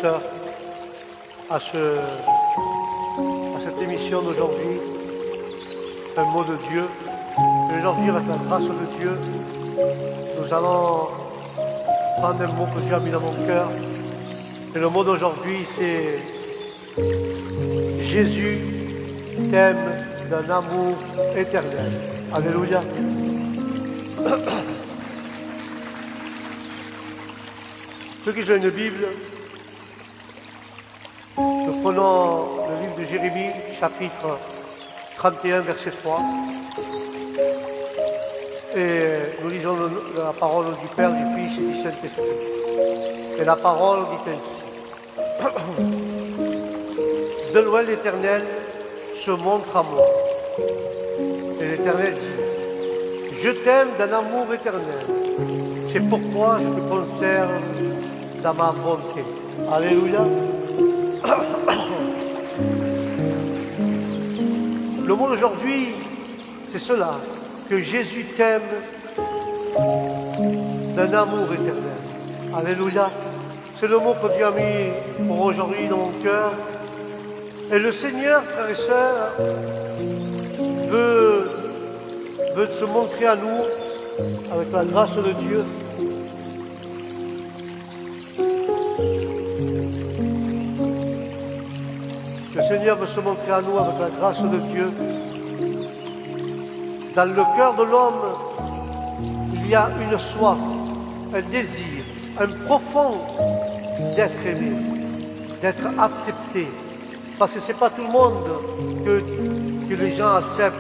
sœurs, à cette émission d'aujourd'hui, un mot de Dieu. Et aujourd'hui, avec la grâce de Dieu, nous allons prendre un mot que Dieu a mis dans mon cœur. Et le mot d'aujourd'hui, c'est Jésus t'aime d'un amour éternel. Alléluia. Ceux qui ont une Bible, nous prenons le livre de Jérémie, chapitre 31, verset 3. Et nous lisons la parole du Père, du Fils et du Saint-Esprit. Et la parole dit ainsi. De loin l'Éternel se montre à moi. Et l'Éternel dit, je t'aime d'un amour éternel. C'est pourquoi je te conserve dans ma bonté. Alléluia. Le mot d'aujourd'hui, c'est cela, que Jésus t'aime d'un amour éternel. Alléluia. C'est le mot que Dieu a mis pour aujourd'hui dans mon cœur. Et le Seigneur, frères et sœurs, veut se montrer à nous avec la grâce de Dieu. Le Seigneur veut se montrer à nous avec la grâce de Dieu. Dans le cœur de l'homme, il y a une soif, un désir, un profond d'être aimé, d'être accepté. Parce que ce n'est pas tout le monde que les gens acceptent.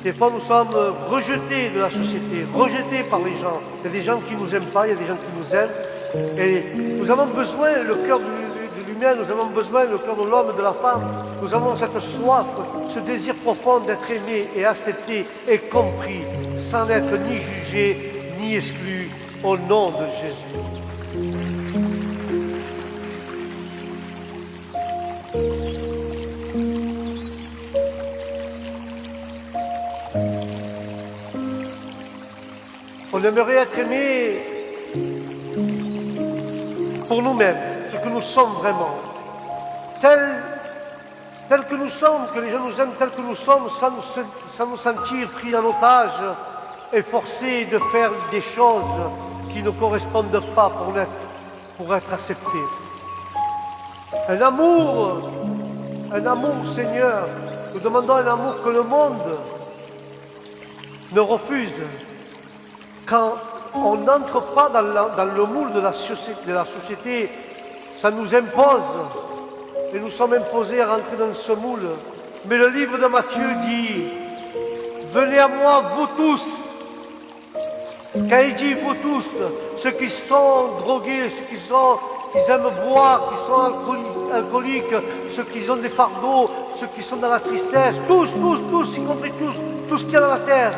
Des fois, nous sommes rejetés de la société, rejetés par les gens. Il y a des gens qui ne nous aiment pas, il y a des gens qui nous aiment. Et nous avons besoin, le cœur de l'humain, nous avons besoin, le cœur de l'homme, de la femme, nous avons cette soif, ce désir profond d'être aimé et accepté et compris, sans être ni jugé, ni exclu, au nom de Jésus. On aimerait être aimé pour nous-mêmes, ce que nous sommes vraiment. Tel que nous sommes, que les gens nous aiment tel que nous sommes, sans nous sentir pris en otage et forcés de faire des choses qui ne correspondent pas pour être acceptés. Un amour, Seigneur, nous demandons un amour que le monde ne refuse. Quand on n'entre pas dans le moule de la société, ça nous impose. Et nous sommes imposés à rentrer dans ce moule. Mais le livre de Matthieu dit, venez à moi, vous tous. Quand il dit vous tous, ceux qui sont drogués, ceux qui aiment boire, qui sont alcooliques, ceux qui ont des fardeaux, ceux qui sont dans la tristesse, tous, y compris tous qui sont dans la terre.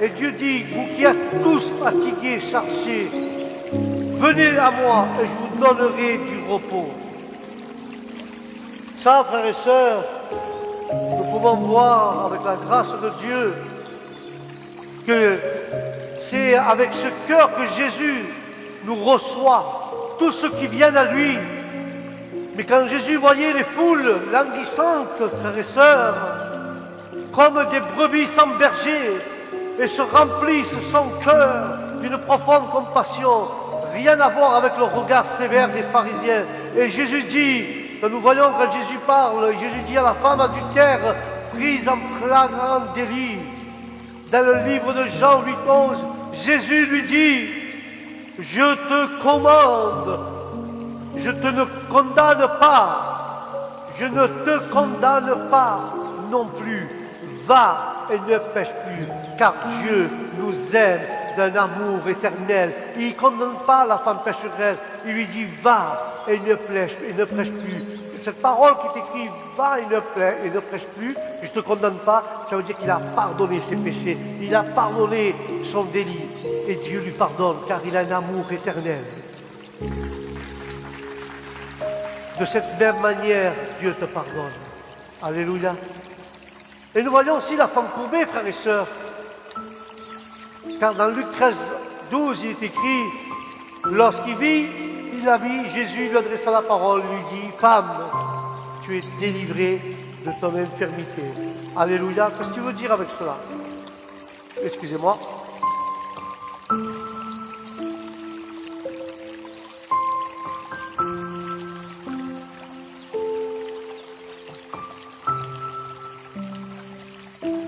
Et Dieu dit, vous qui êtes tous fatigués, chargés, venez à moi et je vous donnerai du repos. Ça, frères et sœurs, nous pouvons voir avec la grâce de Dieu que c'est avec ce cœur que Jésus nous reçoit, tous ceux qui viennent à lui. Mais quand Jésus voyait les foules languissantes, frères et sœurs, comme des brebis sans berger, et se remplissent son cœur d'une profonde compassion, rien à voir avec le regard sévère des pharisiens. Et Jésus dit, nous voyons quand Jésus parle, Jésus dit à la femme adultère, prise en flagrant délit, dans le livre de Jean 8:11, Jésus lui dit, je te commande, je te ne condamne pas, je ne te condamne pas non plus, va et ne pêche plus, car Dieu nous aime d'un amour éternel. Il ne condamne pas la femme pécheresse, il lui dit va et ne prêche plus. Cette parole qui est écrite, va et ne prêche plus, je ne te condamne pas, ça veut dire qu'il a pardonné ses péchés, il a pardonné son délit, et Dieu lui pardonne, car il a un amour éternel. De cette même manière, Dieu te pardonne. Alléluia. Et nous voyons aussi la femme courbée, frères et sœurs. Car dans Luc 13, 12, il est écrit, lorsqu'il vit, il la vie, Jésus lui adressa la parole, lui dit, femme, tu es délivrée de ton infirmité. Alléluia. Qu'est-ce que tu veux dire avec cela? Excusez-moi.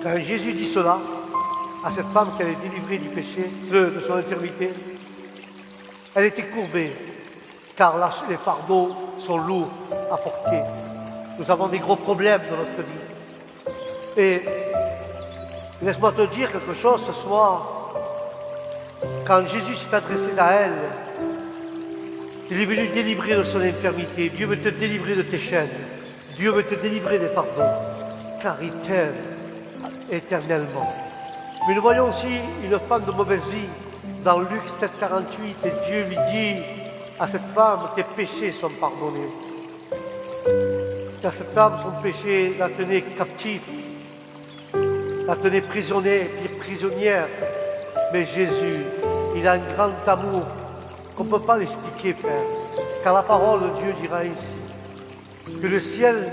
Quand Jésus dit cela à cette femme qu'elle est délivrée du péché, de son infirmité, elle était courbée, car là, les fardeaux sont lourds à porter. Nous avons des gros problèmes dans notre vie. Et laisse-moi te dire quelque chose ce soir. Quand Jésus s'est adressé à elle, il est venu délivrer de son infirmité. Dieu veut te délivrer de tes chaînes. Dieu veut te délivrer des fardeaux, car il t'aime éternellement. Mais nous voyons aussi une femme de mauvaise vie dans Luc 7,48, et Dieu lui dit à cette femme, tes péchés sont pardonnés. Car cette femme, son péché la tenait captive, la tenait prisonnière. Mais Jésus, il a un grand amour qu'on ne peut pas l'expliquer, frère. Car la parole de Dieu dira ici que le ciel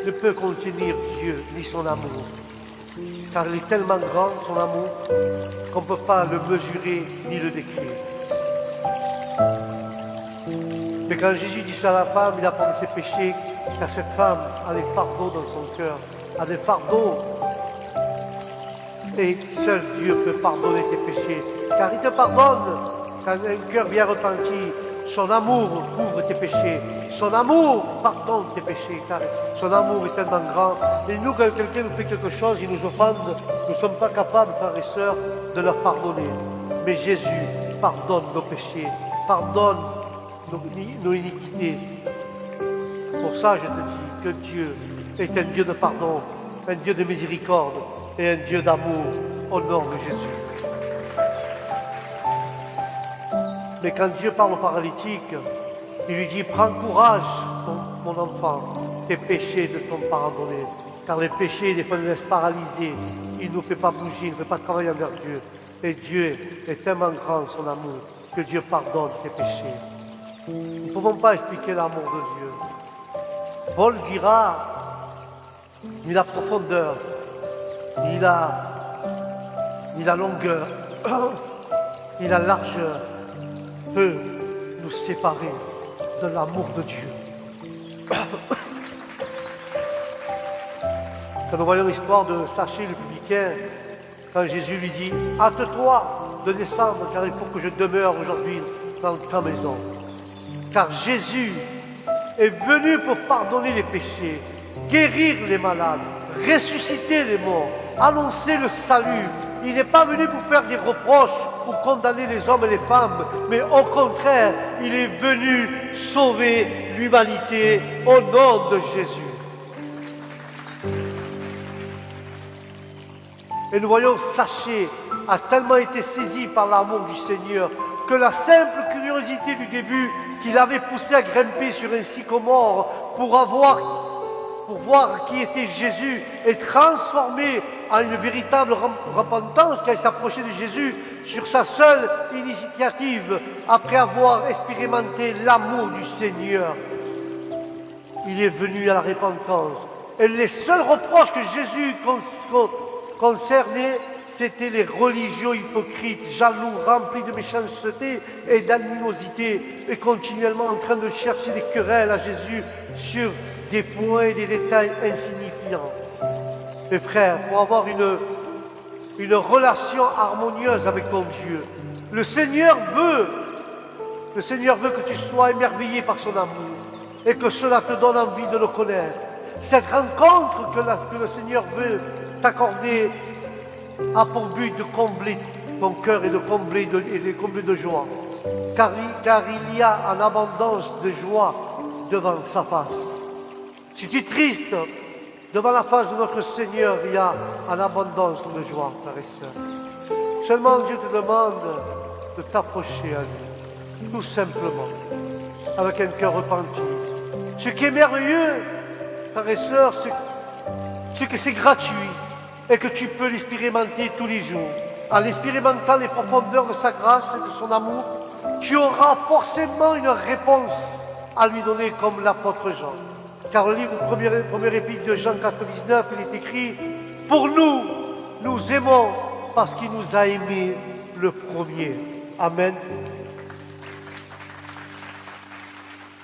ne peut contenir Dieu ni son amour. Car il est tellement grand, son amour, qu'on ne peut pas le mesurer ni le décrire. Mais quand Jésus dit ça à la femme, il a parlé de ses péchés, car cette femme a des fardeaux dans son cœur, a des fardeaux. Et seul Dieu peut pardonner tes péchés, car il te pardonne quand un cœur bien repenti. Son amour couvre tes péchés. Son amour pardonne tes péchés, car son amour est tellement grand. Et nous, quand quelqu'un nous fait quelque chose, il nous offende, nous ne sommes pas capables, frères et sœurs, de leur pardonner. Mais Jésus pardonne nos péchés, pardonne nos iniquités. Pour ça, je te dis que Dieu est un Dieu de pardon, un Dieu de miséricorde et un Dieu d'amour au nom de Jésus. Mais quand Dieu parle au paralytique, il lui dit, prends courage, mon enfant, tes péchés te sont pardonnés. Car les péchés, des fois, nous laissent paralysés. Il ne nous fait pas bouger, il ne fait pas travailler envers Dieu. Et Dieu est tellement grand, son amour, que Dieu pardonne tes péchés. Nous ne pouvons pas expliquer l'amour de Dieu. Paul dira, ni la profondeur, ni la longueur, ni la largeur peut nous séparer de l'amour de Dieu. Quand nous voyons l'histoire de Zachée le publicain, quand Jésus lui dit « Hâte-toi de descendre, car il faut que je demeure aujourd'hui dans ta maison. » Car Jésus est venu pour pardonner les péchés, guérir les malades, ressusciter les morts, annoncer le salut. Il n'est pas venu pour faire des reproches ou condamner les hommes et les femmes, mais au contraire, il est venu sauver l'humanité au nom de Jésus. Et nous voyons Zachée a tellement été saisi par l'amour du Seigneur que la simple curiosité du début qui l'avait poussé à grimper sur un sycomore pour voir qui était Jésus est transformé en une véritable repentance quand il s'approchait de Jésus sur sa seule initiative après avoir expérimenté l'amour du Seigneur. Il est venu à la repentance. Et les seuls reproches que Jésus concernait, c'étaient les religieux hypocrites, jaloux, remplis de méchanceté et d'animosité, et continuellement en train de chercher des querelles à Jésus sur des points et des détails insignifiants. Mes frères, pour avoir une relation harmonieuse avec ton Dieu, le Seigneur veut que tu sois émerveillé par son amour et que cela te donne envie de le connaître. Cette rencontre que le Seigneur veut t'accorder a pour but de combler ton cœur et de combler de joie. Car il y a en abondance de joie devant sa face. Si tu es triste, devant la face de notre Seigneur, il y a en abondance de joie, frères et sœurs. Seulement Dieu te demande de t'approcher à lui, tout simplement, avec un cœur repenti. Ce qui est merveilleux, frères et sœurs, c'est que c'est gratuit et que tu peux l'expérimenter tous les jours. En expérimentant les profondeurs de sa grâce et de son amour, tu auras forcément une réponse à lui donner comme l'apôtre Jean. Car le livre premier épître de Jean 4,19, il est écrit « Pour nous, nous aimons parce qu'il nous a aimés le premier. » Amen.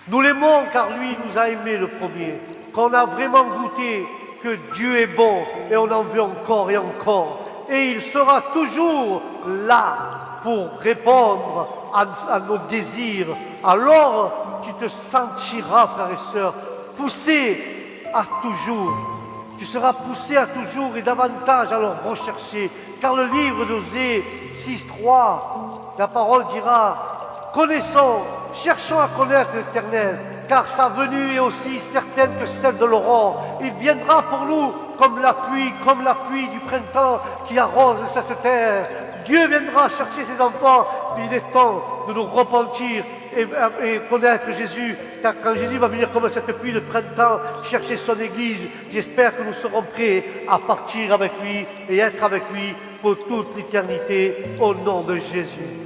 Nous l'aimons car lui nous a aimés le premier. Qu'on a vraiment goûté que Dieu est bon et on en veut encore et encore. Et il sera toujours là pour répondre à nos désirs. Alors tu te sentiras, frères et sœurs, poussé à toujours. Tu seras poussé à toujours et davantage à le rechercher. Car le livre d'Osée 6,3, la parole dira, connaissons, cherchons à connaître l'Éternel, car sa venue est aussi certaine que celle de l'aurore. Il viendra pour nous comme la pluie du printemps qui arrose cette terre. Dieu viendra chercher ses enfants. Il est temps de nous repentir et connaître Jésus. Car quand Jésus va venir comme cette pluie de printemps chercher son Église, j'espère que nous serons prêts à partir avec lui et être avec lui pour toute l'éternité au nom de Jésus.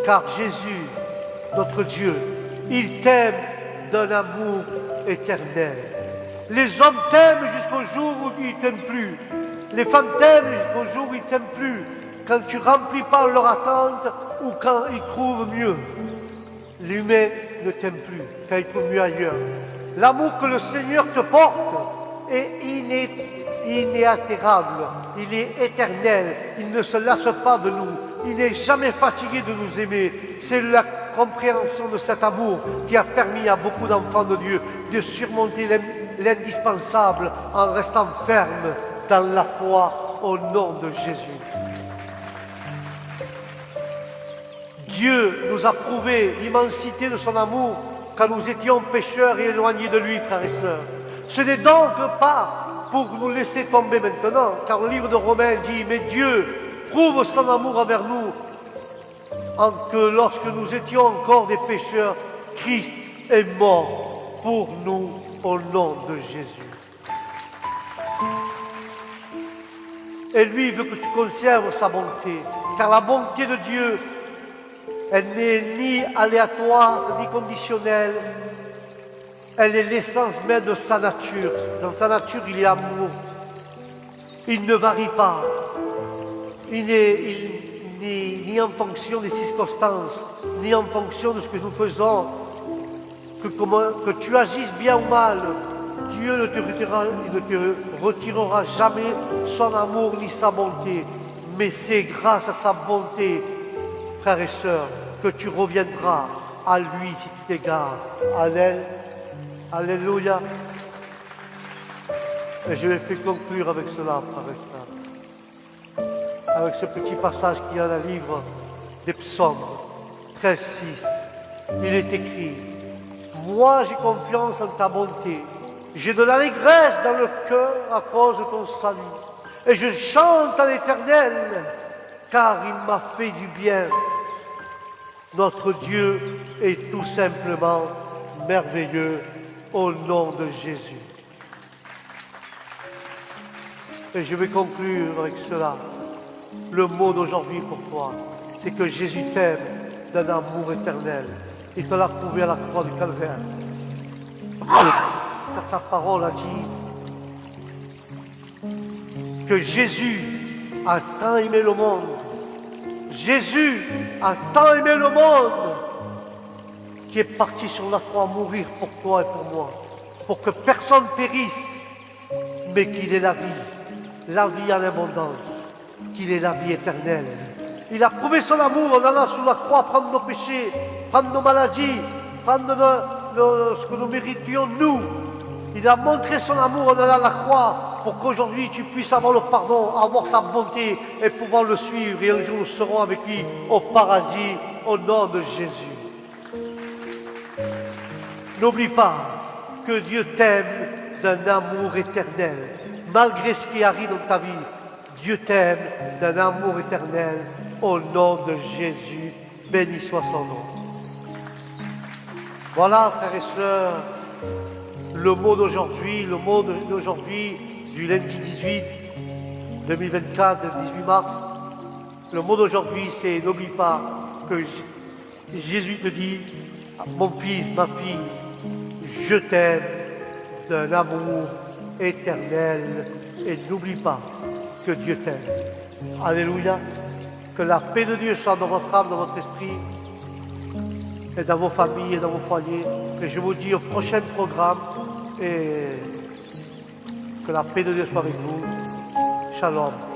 Car Jésus, notre Dieu, il t'aime d'un amour éternel. Les hommes t'aiment jusqu'au jour où ils ne t'aiment plus. Les femmes t'aiment jusqu'au jour où ils ne t'aiment plus. Quand tu ne remplis pas leur attente ou quand ils trouvent mieux. L'humain ne t'aime plus, quand il trouve mieux ailleurs. L'amour que le Seigneur te porte est inéaltérable, il est éternel, il ne se lasse pas de nous, il n'est jamais fatigué de nous aimer. C'est la compréhension de cet amour qui a permis à beaucoup d'enfants de Dieu de surmonter l'indispensable en restant ferme dans la foi au nom de Jésus. Dieu nous a prouvé l'immensité de son amour quand nous étions pécheurs et éloignés de lui, frères et sœurs. Ce n'est donc pas pour nous laisser tomber maintenant, car le livre de Romains dit « Mais Dieu prouve son amour envers nous, en que lorsque nous étions encore des pécheurs, Christ est mort pour nous au nom de Jésus. » Et lui veut que tu conserves sa bonté, car la bonté de Dieu, elle n'est ni aléatoire, ni conditionnelle. Elle est l'essence même de sa nature. Dans sa nature, il est amour. Il ne varie pas. Il n'est ni en fonction des circonstances, ni en fonction de ce que nous faisons. Que tu agisses bien ou mal, Dieu ne te retirera jamais son amour ni sa bonté. Mais c'est grâce à sa bonté, frères et sœurs, que tu reviendras à lui si tu t'égares. Alléluia. Et je vais faire conclure avec cela, frères et sœurs. Avec ce petit passage qui est dans le livre des Psaumes 13,6. Il est écrit « Moi j'ai confiance en ta bonté. J'ai de l'allégresse dans le cœur à cause de ton salut. Et je chante à l'Éternel, car il m'a fait du bien. » Notre Dieu est tout simplement merveilleux au nom de Jésus. Et je vais conclure avec cela. Le mot d'aujourd'hui pour toi, c'est que Jésus t'aime d'un amour éternel. Il te l'a prouvé à la croix du Calvaire. Car sa parole a dit que Jésus a tant aimé le monde. Jésus a tant aimé le monde qui est parti sur la croix mourir pour toi et pour moi, pour que personne périsse, mais qu'il ait la vie en abondance, qu'il ait la vie éternelle. Il a prouvé son amour en allant sur la croix prendre nos péchés, prendre nos maladies, prendre ce que nous méritions nous. Il a montré son amour en allant à la croix pour qu'aujourd'hui tu puisses avoir le pardon, avoir sa bonté et pouvoir le suivre. Et un jour nous serons avec lui au paradis au nom de Jésus. N'oublie pas que Dieu t'aime d'un amour éternel. Malgré ce qui arrive dans ta vie, Dieu t'aime d'un amour éternel au nom de Jésus. Béni soit son nom. Voilà, frères et sœurs, le mot d'aujourd'hui, du lundi 18. 2024, le 18 mars. Le mot d'aujourd'hui, c'est n'oublie pas que Jésus te dit, mon fils, ma fille, je t'aime d'un amour éternel et n'oublie pas que Dieu t'aime. Alléluia. Que la paix de Dieu soit dans votre âme, dans votre esprit et dans vos familles et dans vos foyers. Et je vous dis au prochain programme et que la paix de Dieu soit avec vous. Shalom.